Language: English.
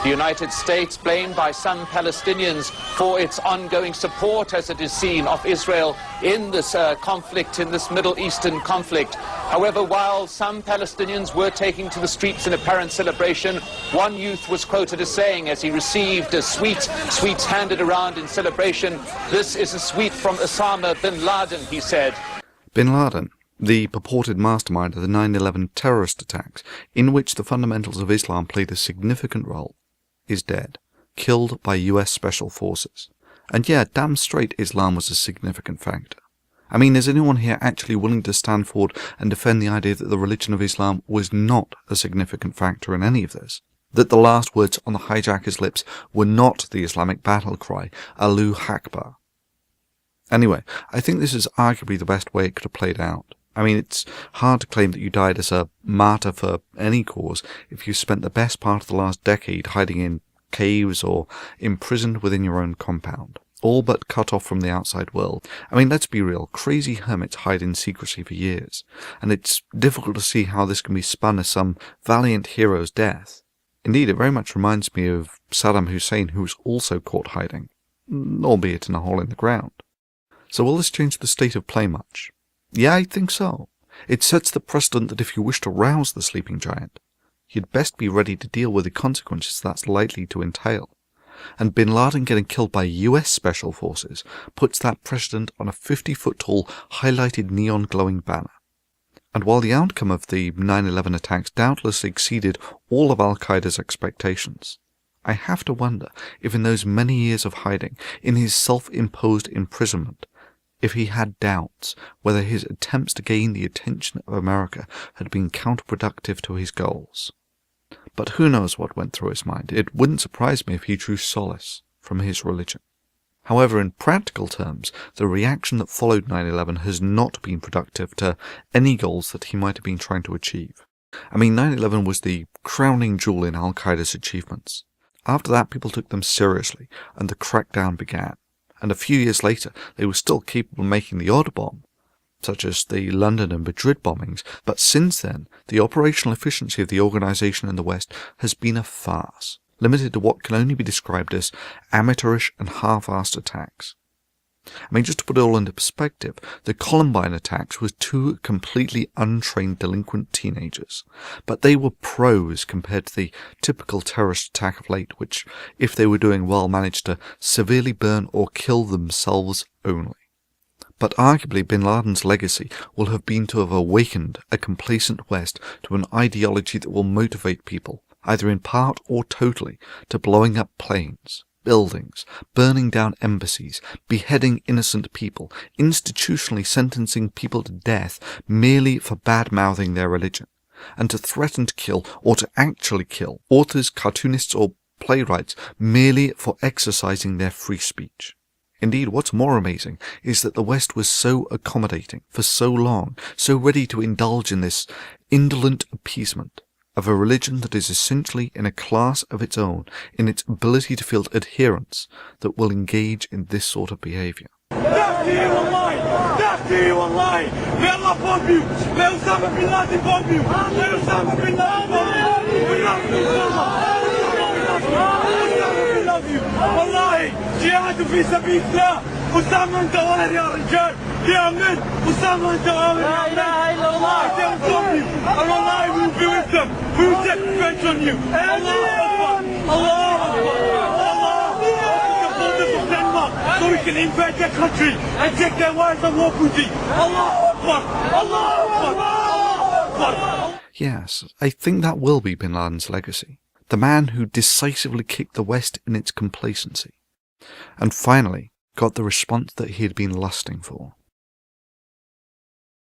The United States, blamed by some Palestinians for its ongoing support, as it is seen, of Israel in this conflict, in this Middle Eastern conflict. However, while some Palestinians were taking to the streets in apparent celebration, one youth was quoted as saying, as he received a sweets handed around in celebration, "This is a sweet from Osama bin Laden," he said. Bin Laden, the purported mastermind of the 9/11 terrorist attacks, in which the fundamentals of Islam played a significant role, is dead, killed by US Special Forces. And yeah, damn straight Islam was a significant factor. I mean, is anyone here actually willing to stand forward and defend the idea that the religion of Islam was not a significant factor in any of this? That the last words on the hijacker's lips were not the Islamic battle cry, Allahu Akbar? Anyway, I think this is arguably the best way it could have played out. I mean, it's hard to claim that you died as a martyr for any cause if you spent the best part of the last decade hiding in caves or imprisoned within your own compound, all but cut off from the outside world. I mean, let's be real, crazy hermits hide in secrecy for years, and it's difficult to see how this can be spun as some valiant hero's death. Indeed, it very much reminds me of Saddam Hussein, who was also caught hiding, albeit in a hole in the ground. So will this change the state of play much? Yeah, I think so. It sets the precedent that if you wish to rouse the sleeping giant, you'd best be ready to deal with the consequences that's likely to entail. And bin Laden getting killed by US Special Forces puts that precedent on a 50-foot-tall, highlighted neon-glowing banner. And while the outcome of the 9/11 attacks doubtless exceeded all of Al-Qaeda's expectations, I have to wonder if in those many years of hiding, in his self-imposed imprisonment, if he had doubts whether his attempts to gain the attention of America had been counterproductive to his goals. But who knows what went through his mind? It wouldn't surprise me if he drew solace from his religion. However, in practical terms, the reaction that followed 9/11 has not been productive to any goals that he might have been trying to achieve. I mean, 9/11 was the crowning jewel in Al-Qaeda's achievements. After that, people took them seriously, and the crackdown began. And a few years later, they were still capable of making the odd bomb, such as the London and Madrid bombings, but since then, the operational efficiency of the organisation in the West has been a farce, limited to what can only be described as amateurish and half-assed attacks. I mean, just to put it all into perspective, the Columbine attacks were two completely untrained delinquent teenagers, but they were pros compared to the typical terrorist attack of late, which, if they were doing well, managed to severely burn or kill themselves only. But arguably bin Laden's legacy will have been to have awakened a complacent West to an ideology that will motivate people, either in part or totally, to blowing up planes, buildings, burning down embassies, beheading innocent people, institutionally sentencing people to death merely for bad-mouthing their religion, and to threaten to kill or to actually kill authors, cartoonists or playwrights merely for exercising their free speech. Indeed, what's more amazing is that the West was so accommodating for so long, so ready to indulge in this indolent appeasement of a religion that is essentially in a class of its own in its ability to field adherents that will engage in this sort of behaviour. Death to you online! Death to you online! May Allah bomb you! May Osama bin Laden bomb you! May Osama bin Laden bomb you! We love you, Osama! We love you! Wallahi! جهاد في سبيل الله! Osama انت واهر يا رجال! يا من! Osama انت واهر يا من! لا إله إلا الله! They will bomb you! And wallahi we will be with them! We will take revenge on you! Allah Akbar! Allah Akbar! So we can invade their country and take their wives and war booty. Allah Akbar! Allah Akbar! Allah Akbar! Yes, I think that will be bin Laden's legacy. The man who decisively kicked the West in its complacency, and finally got the response that he had been lusting for.